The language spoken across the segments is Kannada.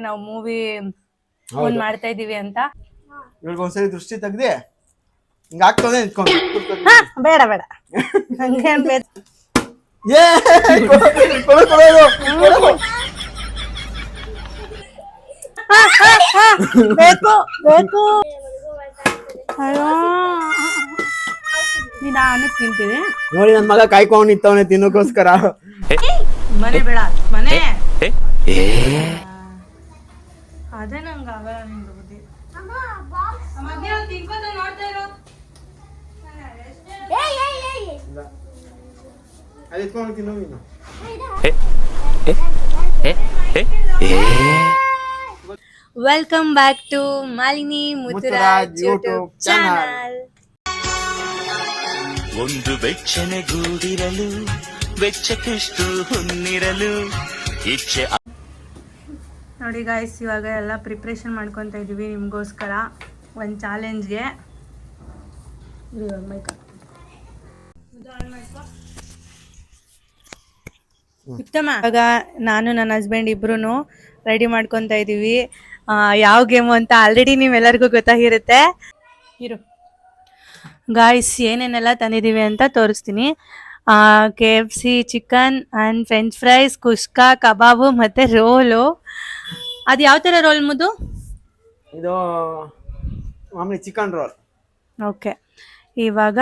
ನಾವು ಮೂವಿ ಒಂದ್ ಮಾಡ್ತಾ ಇದೀವಿ ಅಂತ. ಇವ್ರಿಗೊಂದ್ಸರಿ ದೃಷ್ಟಿ ತೆಗ್ದಿ ಹಿಂಗ ಆಗ್ತದೆ ನಿಂತ್ಕೊಂಡು. ಬೇಡ ಬೇಡ ಹಂಗೇನ್ ಬೇಡ. ಬೇಕು ಬೇಕು. ಅಯ್ಯೋ ನಾನು ತಿಂತೀನಿ ನೋಡಿ, ನನ್ ಮಗ ಕಾಯ್ಕೊಂಡ್ ನಿಂತವನೆ ತಿನ್ನೋಕೋಸ್ಕರ. ಮನೆ ಬೇಡ ಮನೆ ಅದೇ ನಂಗೆ ಆಗಲ್ಲ ನಿಂದು ಬುದ್ಧಿ. ನೋಡ್ತಾ ಇರೋ welcome back to Malini Muthuraj YouTube channel. ಒಂದು ಬೆಚ್ಚನೆಗೂಡಿರಲು ಬೆಚ್ಚಕ್ಕಿಷ್ಟು ಹೊನ್ನಿರಲು ಇಚ್ಛೆ. ನೋಡಿ ಗಾಯ್ಸ್, ಇವಾಗ ಎಲ್ಲ ಪ್ರಿಪ್ರೇಷನ್ ಮಾಡ್ಕೊತಾ ಇದೀವಿ ನಿಮಗೋಸ್ಕರ ಒಂದು ಚಾಲೆಂಜ್ಗೆ. ಇವಾಗ ನಾನು ನನ್ನ ಹಸ್ಬೆಂಡ್ ಇಬ್ರು ರೆಡಿ ಮಾಡ್ಕೊತಾ ಇದೀವಿ. ಯಾವ ಗೇಮು ಅಂತ ಆಲ್ರೆಡಿ ನೀವೆಲ್ಲರಿಗೂ ಗೊತ್ತಾಗಿರುತ್ತೆ. ಇರು ಗಾಯ್ಸ್, ಏನೇನೆಲ್ಲ ತಂದಿದ್ದೀವಿ ಅಂತ ತೋರಿಸ್ತೀನಿ. KFC chicken and French fries, kushka, kebab ಮತ್ತು ರೋಲು. ಅದು ಯಾವ ಥರ ರೋಲ್ ಮುದ್ದು? ಇದು ಮಾಮೂಲಿ ಚಿಕನ್ ರೋಲ್. ಓಕೆ, ಇವಾಗ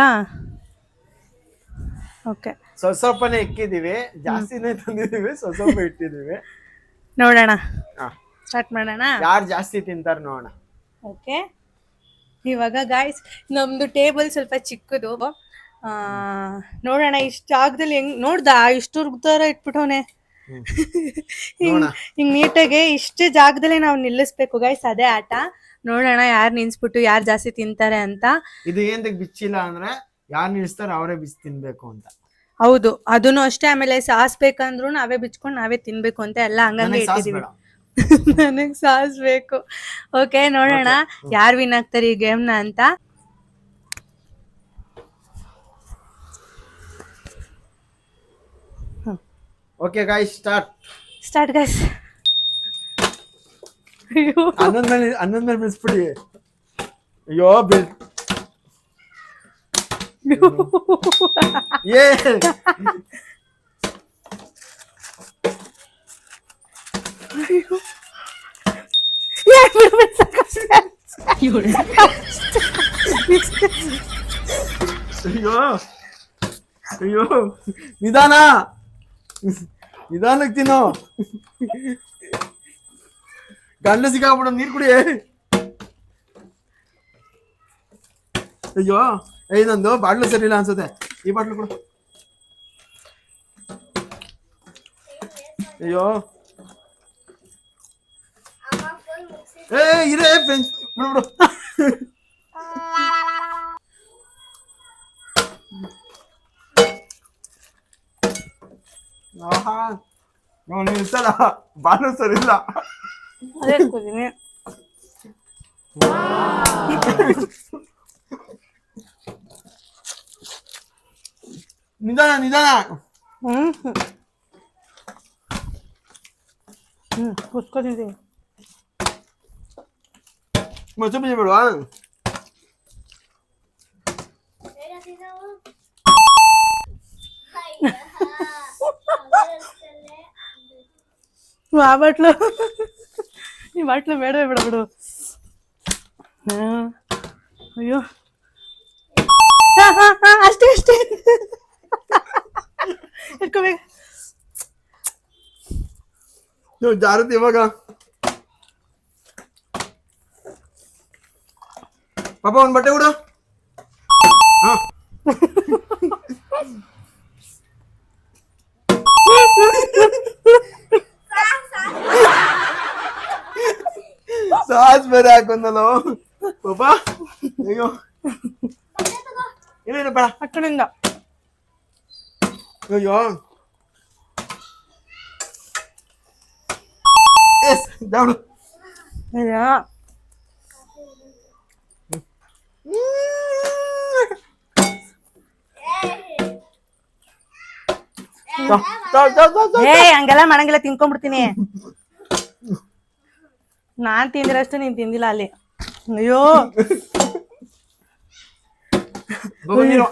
ಓಕೆ ಸ್ವಲ್ಪನೇ ಇಕ್ಕಿದೀವಿ, ಜಾಸ್ತಿನೇ ತಂದಿದೀವಿ, ಸ್ವಲ್ಪ ಇಟ್ಟಿದೀವಿ. ನೋಡೋಣ, ಸ್ಟಾರ್ಟ್ ಮಾಡೋಣ. ಯಾರು ಜಾಸ್ತಿ ತಿಂತಾರೆ ನೋಡೋಣ. ಓಕೆ, ಇವಾಗ ಗಾಯ್ಸ್ ನಮ್ದು ಟೇಬಲ್ ಸ್ವಲ್ಪ ಚಿಕ್ಕದು. ನೋಡೋಣ ಇಷ್ಟು ಜಾಗದಲ್ಲಿ ಹೆಂಗ್ ನೋಡ್ದ ಇಷ್ಟು ತರ ಇಟ್ಬಿಟ್ಟವನೆ. ಹಿಂಗ್ ನೀಟಾಗಿ ಇಷ್ಟು ಜಾಗದಲ್ಲಿ ನಾವು ನಿಲ್ಲಿಸ್ಬೇಕು ಗಾಯ್ಸ್, ಅದೇ ಆಟ. ನೋಡೋಣ ಯಾರು ನಿನ್ಸ್ಬಿಟ್ಟು ಯಾರು ಜಾಸ್ತಿ ತಿಂತಾರೆ ಅಂತ. ಇದು ಏನ್ ಬಿಚ್ಚಿಲ್ಲ ಅಂದ್ರೆ ಯಾರು ನಿಲ್ಸ್ತಾರೆ ಅವರೇ ಬಿಚ್ಚಿ ತಿನ್ಬೇಕು ಅಂತ. ಹೌದು, ಅದನ್ನು ಅಷ್ಟೇ. ಆಮೇಲೆ ಸಾಸ್ ಬೇಕಂದ್ರು ನಾವೇ ಬಿಚ್ಕೊಂಡು ನಾವೇ ತಿನ್ಬೇಕು ಅಂತ ಎಲ್ಲ ಹಂಗಂಗೆ ಇಟ್ಟಿದೀವಿ. ನನಗ್ ಸಾಸ್ ಬೇಕು. ಓಕೆ, ನೋಡೋಣ ಯಾರು ವಿನ್ ಆಗ್ತಾರೆ ಈ ಗೇಮ್ನ ಅಂತ. Okay guys, start guys. ಅಯ್ಯೋ, ಹನ್ನೊಂದ್ ಮೇಲೆ ಬಿಡಿಸ್ಬಿಡಿ. ಅಯ್ಯೋ ಏ ಅಯ್ಯೋ ಅಯ್ಯೋ, ನಿಧಾನಕ್ಕೆ ತಿನ್ನೋ. ಗಂಡ ಸಿಕ್ಕಾಬಿಡ, ನೀರ್ ಕುಡಿ. ಅಯ್ಯೋ, ಇದೊಂದು ಬಾಟ್ಲು ಸರಿ ಇಲ್ಲ ಅನ್ಸುತ್ತೆ. ಈ ಬಾಟ್ಲು ಕೊಡು. ಅಯ್ಯೋ ಇರೇ ಫ್ರೆಂಡ್ಸ್, ಬಿಡು. ನಿಲ್ಸಲ್ಲ, ಬಾಟ್ಲು ಸರಿ ಇಲ್ಲ. ನಿಧಾನ. ಕುತ್ಕೋತಿದ್ದೀವಿ. ಮೊಸರು ಬೀಜ ಬೇಡವಾ? ಆ ಬಾಟ್ಲು, ಈ ಬಾಟ್ಲು ಬೇಡವೇ ಬೇಡ ಬಿಡು. ಅಯ್ಯೋ, ಅಷ್ಟೇ ಇಟ್ಕೋಬೇಕು. ಜಾರತಿ ಇವಾಗ. ಪಾಪ ಒಂದ್ ಬಟ್ಟೆ ಬಿಡು. ಸಾಸ್ ಬೇರೆ ಹಾಕೊಂಡಲ್ಲ ಪಾಪ. ಅಯ್ಯೋ, ಇಲ್ಲ ಬೇಡ ಆ ಕಡೆಯಿಂದ. ಅಯ್ಯೋ, ಎಸ್ ದೌಡು. ಹಂಗೆಲ್ಲ ಮಾಡಂಗಿಲ್ಲ, ತಿನ್ಕೊಂಡ್ಬಿಡ್ತೀನಿ. ನಾನ್ ತಿಂದಿರಷ್ಟು ನೀನ್ ತಿಂದಿಲ್ಲ ಅಲ್ಲಿ. ಅಯ್ಯೋ ಬಗು ನೀರು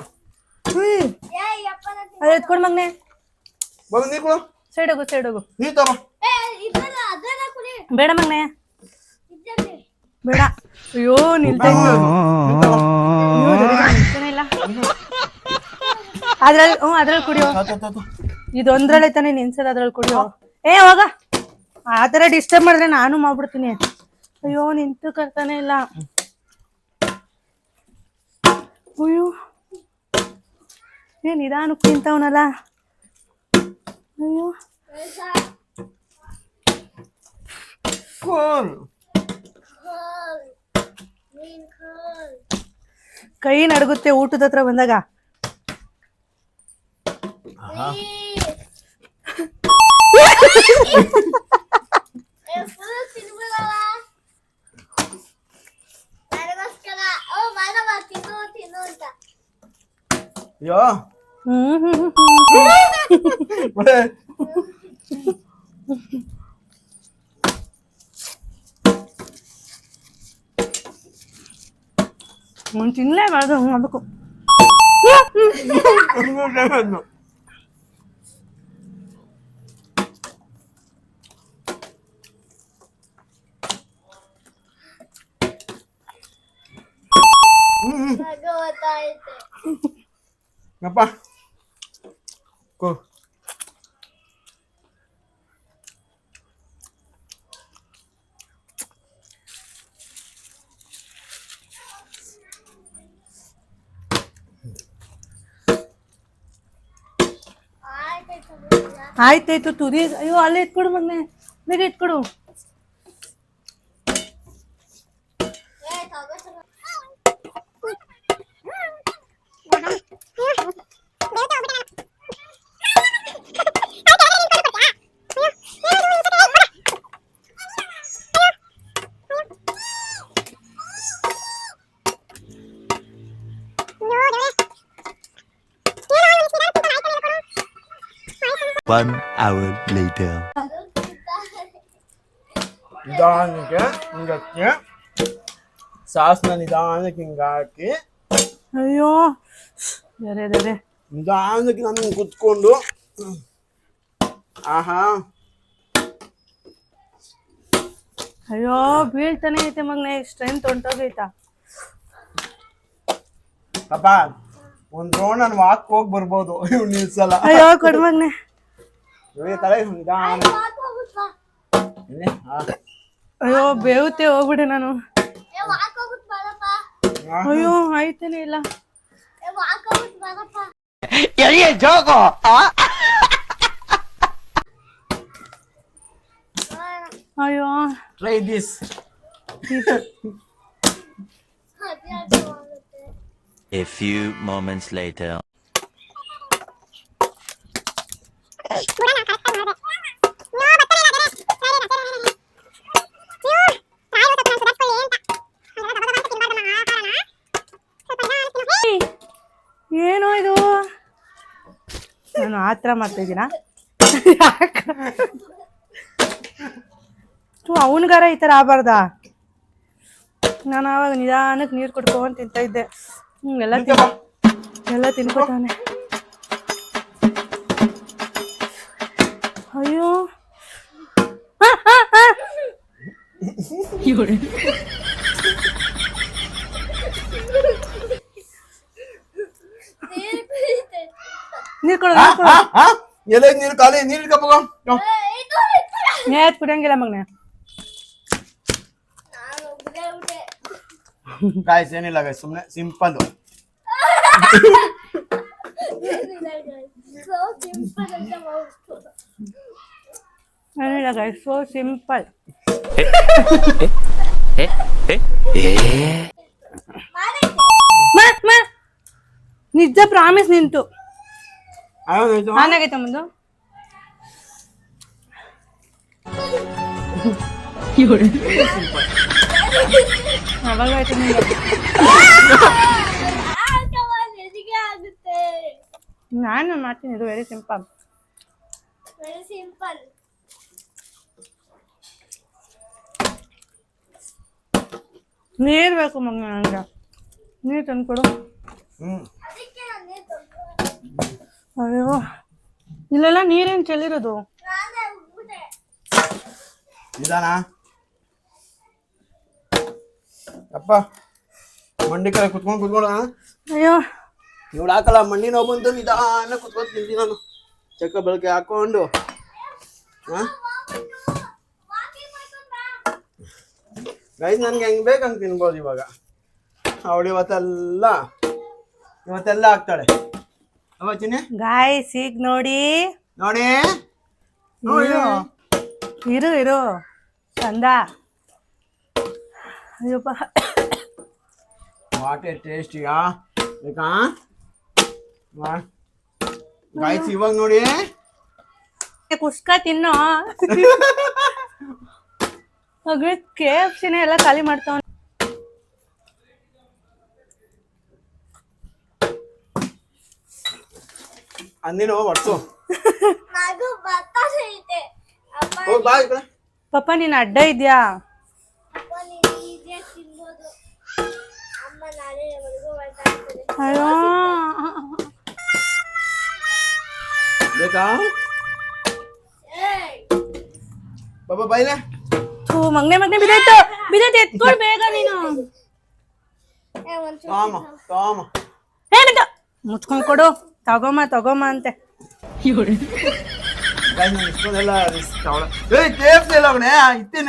ಅದ್ ಎತ್ಕೊಂಡ್ ಮಗ್ನೆ. ಬಗು ನೀರು ಕೊಡು. ಸೈಡ್ ಹೋಗು ನೀರು ತಗೋ. ಬೇಡ ಮಗ್ನೆ ಬೇಡ. ಅಯ್ಯೋ ನಿಲ್ತಾನೆ ಇಲ್ಲ. ಅದ್ರಲ್ಲಿ ಕುಡಿಯೋ. ಇದೊಂದ್ರಲ್ಲೇ ತಾನೇ ನಿನ್ಸದ, ಅದ್ರಲ್ಲಿ ಕುಡಿಯೋ. ಹೋಗ, ಆತರ ಡಿಸ್ಟರ್ಬ್ ಮಾಡಿದ್ರೆ ನಾನು ಮಾಡ್ಬಿಡ್ತೀನಿ. ಅಯ್ಯೋ ನಿಂತು ಕರ್ತಾನೆ ಇಲ್ಲ. ಅಯ್ಯೋ ನಿಧಾನಕ್ಕೆ ತಿಂತವನಲ್ಲ. ಅಯ್ಯೋ ಕೈ ನಡುಗುತ್ತೆ ಊಟದ ಹತ್ರ ಬಂದಾಗ. ಅಯ್ಯೋ ತಿನ್ಲೇಬಾರ್ದು, ಹಂಗ್ ಮಾಡ್ಬೇಕು. ಅಪ್ಪ ಕೋ ಆಯ್ತಾಯ್ತು ತುದಿ. ಅಯ್ಯೋ ಅಲ್ಲೇ ಎತ್ಕೊಡು ಮಗ್ನೆ, ಬೇಗ ಎತ್ಕೊಡು. One hour later. ನಿಧಾನಕ್ಕೆ ಹಿಂಗಕ್ಕೆ ಸಾಸ್ನ ನಿಧಾನಕ್ಕೆ ಹಿಂಗಾಕಿ. ಅಯ್ಯೋ ಬೇರೆ ನಿಧಾನಕ್ಕೆ ನಾನು ಕುತ್ಕೊಂಡು. ಆಹಾ ಅಯ್ಯೋ ಬೀಳ್ತಾನೆ ಐತೆ ಮಗ್ನೆ, ಸ್ಟ್ರೆಂತ್ ಹೊಂಟೋಗೈತಾ. ಅಪ್ಪ ಒಂದ್ ರೌಂಡ್ ನಾನು ವಾಕ್ ಹೋಗಿ ಬರ್ಬೋದು, ಇವ್ ನಿಲ್ಸಲ್ಲ. ಅಯ್ಯೋ ಕೊಡು ಮಗ್ನೆ. ತಲೆ ನಿಧಾನ. ಅಯ್ಯೋ ಬೇವುತ್ತೆ, ಹೋಗ್ಬಿಡೆ ನಾನು. ಅಯ್ಯೋ ಆಯ್ತಾನೆ ಇಲ್ಲ. ಅಯ್ಯೋ try this. A few moments later. ಏನೋ ಇದು, ನಾನು ಆತರ ಮಾಡ್ತಾ ಇದ್ದೀನ. ಅವನ್ಗಾರ ಈ ತರ ಆಗ್ಬಾರ್ದ. ನಾನು ಆವಾಗ ನಿಧಾನಕ್ಕೆ ನೀರು ಕುಡ್ಕೊಂಡ್ ತಿಂತ ಇದ್ದೆ. ಎಲ್ಲ ತಿನ್ಕೊತಾನೆ. ಅಯ್ಯೋ ನೀರ್ ಕೊಡ, ಎಲ್ಲ ನೀರು ಖಾಲಿ. ನೀರು ನೇತ್ ಕುಡಿಯಂಗಿಲ್ಲ ಮಗನೆ. ಗಾಯ್ಸ್ ಏನಿಲ್ಲ ಗಾಯ್ಸ್, ಸುಮ್ಮನೆ ಸಿಂಪಲ್. ಏನಿಲ್ಲ ಗೈಸ್, ಸೋ ಸಿಂಪಲ್. ನಿಜ ಪ್ರಾಮಿಸ್ ನಿಂತು ಆನಾಗೈತೆ ಮುಂದು. ಅವಾಗ ಆಯ್ತು ನಿಂಗೆ. ನಾನು ಮಾಡ್ತೀನಿ, ಇದು ವೆರಿ ಸಿಂಪಲ್. ನೀರು ಬೇಕು ಮಗ ನಂಗೆ. ನೀರು ತಂದ್ಕೊಡು. ಹ್ಮ್ ಅಯ್ಯೋ ಇಲ್ಲೆಲ್ಲ ನೀರೇನು ಚೆಲ್ಲಿರೋದು. ನಿಧಾನ ಅಪ್ಪ ಮಂಡಿ ಕಡೆ ಕುತ್ಕೊಂಡು ಅಯ್ಯೋ ಇವಳು ಹಾಕಲ್ಲ ಮಂಡಿ ನೋವು ಬಂತು ನಿಧಾನ ಕುತ್ಕೊಂಡು ತಿಂತೀನಿ ನಾನು ಚಕ್ಕ ಬೆಳಕೆ ಹಾಕೊಂಡು ಗೈಸ್ ನನ್ಗೆ ಹೆಂಗ್ ಬೇಕು ಹಂಗೆ ತಿನ್ಬೋದು ಇವಾಗ. ಅವಳು ಇವತ್ತೆಲ್ಲ ಹಾಕ್ತಾಳೆ ಅವ ಚಿನ್ನಿ ಗಾಯ್ಸ್ ಈಗ ನೋಡಿ ನೋಡಿ ಇರು ಇರು ಚಂದ. ಅಯ್ಯಪ್ಪ ವಾಟೆ ಟೇಸ್ಟಿಯಾ ಬೇಕಾ ಗಾಯ್ಸ್ ಇವಾಗ ನೋಡಿ ಕುಸ್ಕ ತಿನ್ನೋ. KFC ಎಲ್ಲ ಖಾಲಿ ಮಾಡ್ತಾವ. ಅಂದಿನ ಒಟ್ಟು ಬಾ ಈ ಕಡೆ. ಪಾಪ ನೀನ್ ಅಡ್ಡ ಇದ್ಯಾ? ಅಯ್ಯೋ ಬೇಕಾ ಬಾಬಾ ಬಾಯ್ಲೆ ಮಗ್ನೆ ಬಿದ್ದೈತೆ ಎತ್ಕೊಳ್ ಬೇಗ ನೀನು. ಏನಂತ ಮುಚ್ಕೊಂಡ್ ಕೊಡು. ತಗೋಮ ಅಂತೆ.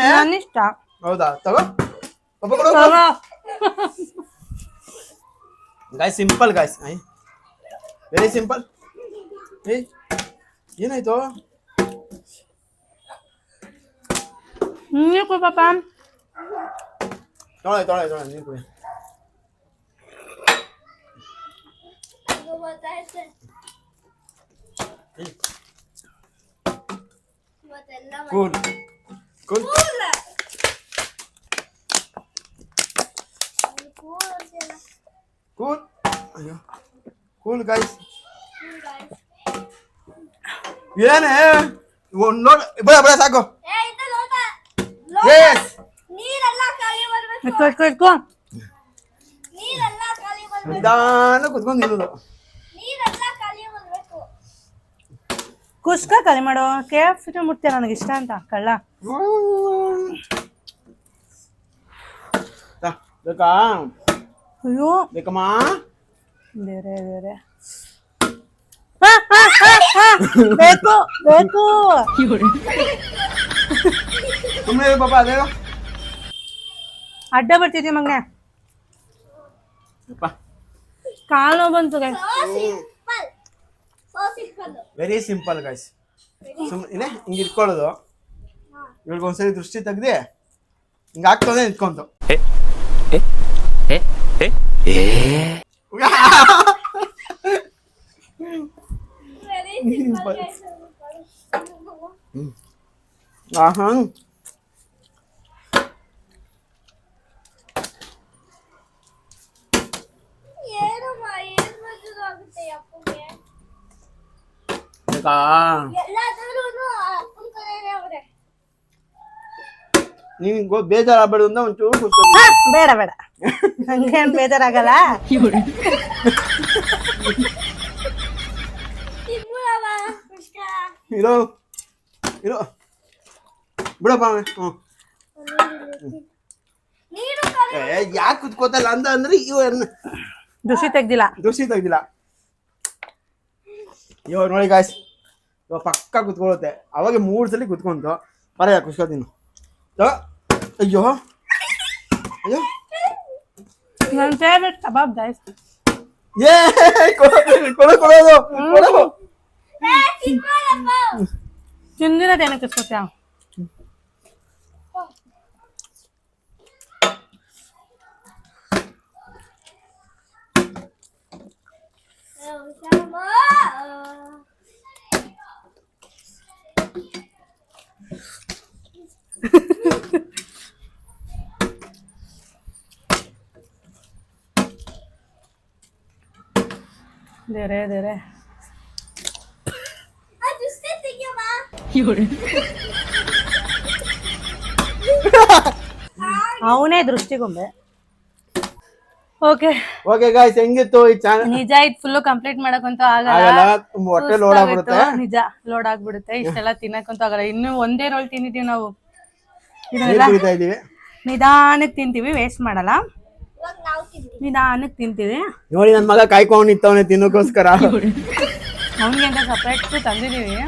ನನ್ನಿಷ್ಟ. ಹೌದಾ ತಗೋ guys simple guys very simple. ಏನಾಯ್ತು ನೀರು ಕೊಡು ಪಾಪ. ತೊಳೆ ನೀರು ಕುಡಿ. ಕೂಲ್ ಕೂಲ್ ಕೂಲ್ ಅಯ್ಯೋ ಕೂಲ್ ಗಾಯ್ಸ್. ಏನೇ ಒಂದು ನೋಡ್ ಬಡ ಸಾಕು. ನಿಧಾನ ಕುತ್ಕೊಂಡು ನಿಲ್ಲೋದು. ಕುಸ್ಕ ಖಾಲಿ ಮಾಡೋ. KFC ಮುಟ್ತೀಯ ನನಗೆ ಇಷ್ಟ ಅಂತ ಕಳ್ಳ. ಬೇಕಾ ಅಯ್ಯೋ ಬೇಕಮ್ಮ ಬೇರೆ ಬೇಕು ಸುಮ್ಮನೆ ಪಾಪ ಅದೇ ಅಡ್ಡ ಬರ್ತಿದ್ವಿ ಮಗನೆ. ಕಾಲು ಬಂತು ವೆರಿ ಸಿಂಪಲ್ ಗೈಸ್. ಸುಮ್ಮನೆ ಹಿಂಗೆ ಇಟ್ಕೊಳ್ಳೋದು. ಇವ್ರಿಗೊಂದ್ಸರಿ ದೃಷ್ಟಿ ತೆಗ್ದು ಹಿಂಗೆ ಹಾಕ್ತೋದೆ ನಿಂತ್ಕೊಂತು. ನೀನ್ ಬೇಜಾರಾಗ್ಬೇಡ ಅಂತ ಒಂಚೂರು ಕೂತ್ಕೊ. ಬೇಡ ಹಂಗೇನ್ ಬೇಜಾರಾಗಲ್ಲ. ಇರೋ ಬಿಡಪ್ಪ. ಯಾಕೆ ಕುತ್ಕೋತಲ್ಲ ಅಂದ್ರೆ ದೃಷ್ಟಿ ತೆಗ್ದಿಲ್ಲ. ಇವಾಗ ನೋಡಿ ಗಾಯ್ಸ್ ಇವಾಗ ಪಕ್ಕ ಕುತ್ಕೊಳ್ಳುತ್ತೆ. ಅವಾಗ 3 ಸಲ ಕುತ್ಕೊಂತು ಪರ ಯಾಕೆ ಕುತ್ಕೋತೀನಿ. ಅಯ್ಯೋ ನನ್ನ ಫೇವ್ರೆಟ್ ಕಬಾಬ್ ಗೈಸ್. ಕೊಡೋದು ತಿಂದಿರೋದು ಏನಕ್ಕೆ ಇಸ್ಕೊತ್ಯಾ? ದೇರೆ ಅವನೇ ದೃಷ್ಟಿಗೊಂಬೆ. ಓಕೆ ಓಕೆ ಗಾಯ್ಸ್, ಹೆಂಗಿತ್ತು ಈ ಚಾನಲ್? ನಿಜ ಇದು ಫುಲ್ಲು ಕಂಪ್ಲೀಟ್ ಮಾಡಕ್ಕಂತೂ ಆಗಲ್ಲ, ಆಗಲ್ಲ. ಹೊಟ್ಟೆ ಲೋಡ್ ಆಗ್ಬಿಡುತ್ತೆ. ನಿಜ ಲೋಡ್ ಆಗ್ಬಿಡುತ್ತೆ. ಇಷ್ಟೆಲ್ಲ ತಿನ್ನಕ್ಕಂತೂ ಆಗಲ್ಲ. ಇನ್ನು ಒಂದೇ ರೋಲ್ ತಿಂದಿದೀವಿ ನಾವು. ನೀರ್ ಇದನ್ನೆಲ್ಲ ಕುಡಿತಾ ಇದೀವಿ. ನಿಧಾನಕ್ಕೆ ತಿಂತೀವಿ, ವೇಸ್ಟ್ ಮಾಡಲ್ಲ. ನಿಧಾನಕ್ಕೆ ತಿಂತೀವಿ. ನೋಡಿ ನನ್ ಮಗ ಕಾಯ್ಕೊಂಡು ನಿಂತವನೆ ತಿನ್ನೋಕೋಸ್ಕರ. ಅವ್ನಿಗೆ ಅಂತ ಸಪ್ರೇಟ್ ತಂದಿದೀವಿ.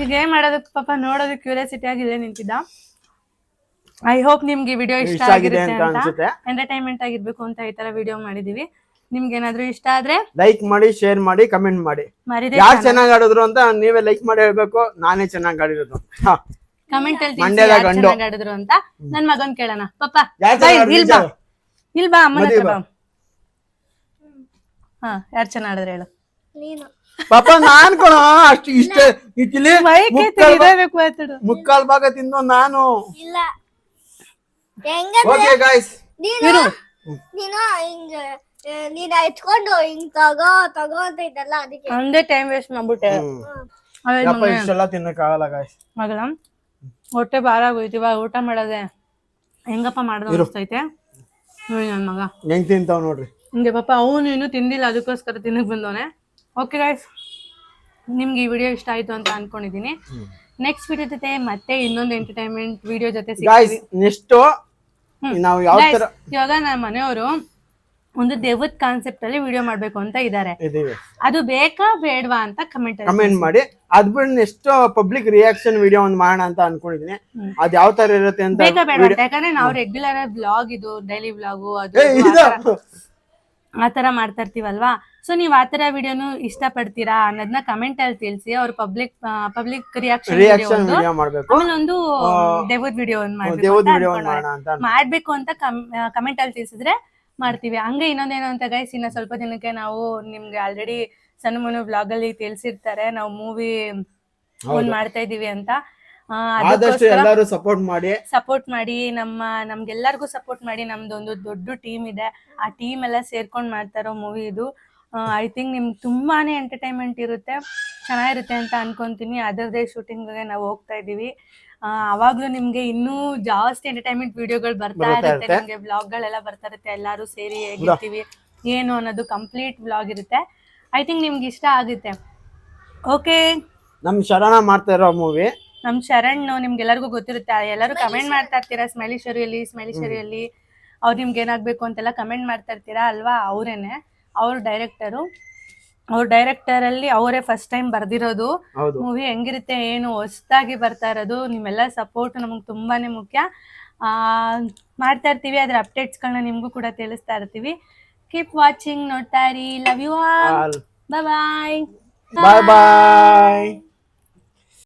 ಈಗ ಏನ್ ಮಾಡೋದಕ್ಕೆ ಪಾಪ ನೋಡೋದಕ್ಕೆ ಕ್ಯೂರಿಯಾಸಿಟಿ ಆಗಿ ಇಲ್ಲೇ ನಿಂತಿದ್ದ. ಐ ಹೋಪ್ ನಿಮ್ಗೆ ವಿಡಿಯೋ ಇಷ್ಟ ಆಗಿರುತ್ತೆ ಅಂತ ಅನ್ಸುತ್ತೆ. ಎಂಟರ್ಟೈನ್ಮೆಂಟ್ ಆಗಿರ್ಬೇಕು ಅಂತ ಈ ತರ ವಿಡಿಯೋ ಮಾಡಿದೀವಿ. ನಿಮ್ಗೆ ಏನಾದ್ರು ಇಷ್ಟ ಆದ್ರೆ ಲೈಕ್ ಮಾಡಿ, ಶೇರ್ ಮಾಡಿ, ಕಮೆಂಟ್ ಮಾಡಿ. ಮರಿದೆ ಯಾರು ಚೆನ್ನಾಗಿ ಆಡಿದ್ರು ಅಂತ ನೀವೇ ಲೈಕ್ ಮಾಡಿ ಹೇಳ್ಬೇಕು. ನಾನೇ ಚೆನ್ನಾಗಿ ಆಡಿರೋದು. ಕಮೆಂಟ್ ಅಲ್ಲಿ ಮಂಡ್ಯದ ಗಂಡು. ಚೆನ್ನಾಗಿ ಆಡಿದ್ರು ಅಂತ. ನನ್ ಮಗನ್ ಕೇಳೋಣ. ಪಾಪ ಯಾರ್ ಚೆನ್ನಾಗ್ ಆಡಿದ್ರು ಇಲ್ಬಾ ನಿಜ? ಇಲ್ಬಾ ಅಮ್ಮನ ಮದುವೆ ಹತ್ರ ಬಾ. ಬಾ. ಹಾ, ಯಾರು ಚೆನ್ನಾಗ್ ಆಡಿದ್ರೆ ಹೇಳು. ಪಾಪ ನಾನ್ ಕೊಡ ಅಷ್ಟು ಇಷ್ಟ ಇಲ್ಲಿ ಮುಕ್ಕಾಲ್ ಭಾಗ ತಿಂದು ನಾನು. ಇಲ್ಲ ಹೆಂಗಂದ್ರೆ ಓಕೆ ಗಾಯ್ಸ್, ನೀನು ಹಿಂಗ ನೀನ್ ಎತ್ಕೊಂಡು ಹಿಂಗ್ ತಗೋ ಅಂತ ಇದ್ದಲ್ಲ ಅದಕ್ಕೆ ಒಂದೇ ಟೈಮ್ ವೇಸ್ಟ್ ಮಾಡ್ಬಿಟ್ಟೆ. ಇಷ್ಟೆಲ್ಲ ತಿನ್ನಕ್ ಆಗಲ್ಲ ಗಾಯ್ಸ್. ಮಗಳ ಹೊಟ್ಟೆ ಭಾರ ಆಗೋಯ್ತು. ಇವಾಗ ಊಟ ಮಾಡೋದೆ ಹೆಂಗಪ್ಪ ಮಾಡ್ದ ಅನಿಸ್ತೈತೆ ನೋಡಿ ನನ್ ಮಗ ಹೆಂಗ್ ತಿಂತಾವ್ ನೋಡ್ರಿ. ಹಿಂಗೆ ಪಾಪ ಅವನು ಇನ್ನೂ ತಿಂದಿಲ್ಲ, ಅದಕ್ಕೋಸ್ಕರ ತಿನ್ನಕ್ ಬಂದವನೆ. ಓಕೆ ಗೈಸ್, ನಿಮ್ಗೆ ಈ ವಿಡಿಯೋ ಇಷ್ಟ ಆಯ್ತು ಅಂತ ಅನ್ಕೊಂಡಿದೀನಿ. ನೆಕ್ಸ್ಟ್ ವಿಡಿಯೋ ಜೊತೆ ಮತ್ತೆ ಇನ್ನೊಂದು ಎಂಟರ್ಟೈನ್ಮೆಂಟ್ ವಿಡಿಯೋ ಜೊತೆ ಗಾಯ್ಸ್ ಸಿಗ್ತೀವಿ. ನೆಕ್ಸ್ಟ್ ನಾವು ಯಾವ Guys, ತರ ಇವಾಗ ನಮ್ಮ ಮನೆಯವರು ಒಂದು ದೇವದ ಕಾನ್ಸೆಪ್ಟ್ ಅಲ್ಲಿ ವಿಡಿಯೋ ಮಾಡ್ಬೇಕು ಅಂತ ಇದ್ದಾರೆ. ಇದೀವಿ ಅದು ಬೇಕಾ ಬೇಡವಾ ಅಂತ ಕಮೆಂಟ್ ಮಾಡಿ. ಅದ್ ಬಿಟ್ಟು ನೆಕ್ಸ್ಟ್ ಪಬ್ಲಿಕ್ ರಿಯಾಕ್ಷನ್ ವಿಡಿಯೋ ಒಂದ್ ಮಾಡೋಣ ಅಂತ ಅನ್ಕೊಂಡಿದೀನಿ. ಅದ್ ಯಾವ ತರ ಇರುತ್ತೆ ಅಂತ. ಬೇಕಾ ಬೇಡ ಅಂತ, ಯಾಕಂದ್ರೆ ನಾವು ರೆಗ್ಯುಲರ್ ಬ್ಲಾಗ್ ಇದು ಡೈಲಿ ಬ್ಲಾಗು ಅದು ಆತರ ಮಾಡ್ತಾ ಇರ್ತೀವಲ್ವಾ. ಸೊ ನೀವ್ ಆತರ ವಿಡಿಯೋನು ಇಷ್ಟ ಪಡ್ತೀರಾ ಅನ್ನೋದನ್ನ ಕಮೆಂಟ್ ಅಲ್ಲಿ ತಿಳಿಸಿ. ಅವ್ರು ಪಬ್ಲಿಕ್ ರಿಯಾಕ್ಷನ್ ವಿಡಿಯೋ ಮಾಡ್ಬೇಕು. ಆಮೇಲೆ ಒಂದು ದೇವದ್ ವಿಡಿಯೋ ಮಾಡ್ಬೇಕು ಅಂತ ಕಮೆಂಟ್ ಅಲ್ಲಿ ತಿಳಿಸಿದ್ರೆ ಮಾಡ್ತೀವಿ. ಹಂಗೆ ಇನ್ನೊಂದೇನು ಅಂತ ಗೈಸ್, ಇನ್ನ ಸ್ವಲ್ಪ ದಿನಕ್ಕೆ ನಾವು ನಿಮ್ಗೆ ಆಲ್ರೆಡಿ ಸಣ್ಣ ಮನು ಬ್ಲಾಗ್ ಅಲ್ಲಿ ತಿಳಿಸಿರ್ತಾರೆ ನಾವು ಮೂವಿ ಒಂದ್ ಮಾಡ್ತಾ ಇದೀವಿ ಅಂತ. ಆದಷ್ಟು ಎಲ್ಲರೂ ಸಪೋರ್ಟ್ ಮಾಡಿ ನಮ್ಗೆಲ್ಲರಿಗೂ ಸಪೋರ್ಟ್ ಮಾಡಿ. ನಮ್ದೊಂದು ದೊಡ್ಡ ಟೀಮ್ ಇದೆ. ಆ ಟೀಮ್ ಎಲ್ಲ ಸೇರ್ಕೊಂಡ್ ಮಾಡ್ತಾ ಇರೋ ಮೂವಿ ಇದು. ಐ ಥಿಂಕ್ ನಿಮ್ಗೆ ತುಂಬಾನೇ ಎಂಟರ್ಟೈನ್ಮೆಂಟ್ ಇರುತ್ತೆ, ಚೆನ್ನಾಗಿರುತ್ತೆ ಅಂತ ಅನ್ಕೊಂತೀನಿ. ಅದರದೇ ಶೂಟಿಂಗ್ಗೆ ನಾವು ಹೋಗ್ತಾ ಇದೀವಿ. ಅವಾಗ್ಲೂ ನಿಮ್ಗೆ ಇನ್ನೂ ಜಾಸ್ತಿ ಎಂಟರ್ಟೈನ್ಮೆಂಟ್ ವಿಡಿಯೋಗಳು ಬರ್ತಾ ಇರುತ್ತೆ. ನಿಮ್ಗೆ ವ್ಲಾಗ್ಗಳೆಲ್ಲ ಬರ್ತಾ ಇರುತ್ತೆ. ಎಲ್ಲಾರು ಸೇರಿ ಹೇಗಿರ್ತೀವಿ ಏನು ಅನ್ನೋದು ಕಂಪ್ಲೀಟ್ ವ್ಲಾಗ್ ಇರುತ್ತೆ. ಐ ಥಿಂಕ್ ನಿಮ್ಗೆ ಇಷ್ಟ ಆಗುತ್ತೆ. ಓಕೆ, ನಮ್ ಶರಣ ಮಾಡ್ತಾ ಇರೋ ಮೂವಿ ನಮ್ ಶರಣ್ ನಿಮ್ಗೆಲ್ಲರಿಗೂ ಗೊತ್ತಿರುತ್ತೆ. ಎಲ್ಲರೂ ಕಮೆಂಟ್ ಮಾಡ್ತಾ ಇರ್ತೀರಾ ಸ್ಮೈಲಿ ಶೆರಿಯಲ್ಲಿ ಅವ್ರು ನಿಮ್ಗೆ ಏನಾಗ್ಬೇಕು ಅಂತೆಲ್ಲ ಕಮೆಂಟ್ ಮಾಡ್ತಾ ಇರ್ತೀರಾ ಅಲ್ವಾ. ಅವರೇನೆ ಅವ್ರ ಡೈರೆಕ್ಟರ್ ಅಲ್ಲಿ ಅವರೇ ಫಸ್ಟ್ ಟೈಮ್ ಬರ್ದಿರೋದು ಮೂವಿ. ಹೆಂಗಿರುತ್ತೆ ಏನು ಹೊಸದಾಗಿ ಬರ್ತಾ ಇರೋದು. ನಿಮ್ಮೆಲ್ಲ ಸಪೋರ್ಟ್ ನಮಗ್ ತುಂಬಾನೇ ಮುಖ್ಯ. ಮಾಡ್ತಾ ಇರ್ತೀವಿ, ಅದ್ರ ಅಪ್ಡೇಟ್ಸ್ಗಳನ್ನ ನಿಮ್ಗೂ ಕೂಡ ತಿಳಿಸ್ತಾ ಇರ್ತೀವಿ. ಕೀಪ್ ವಾಚಿಂಗ್, ನೋಡ್ತಾ ಇರಿ. Love you all. ಬಾಯ್.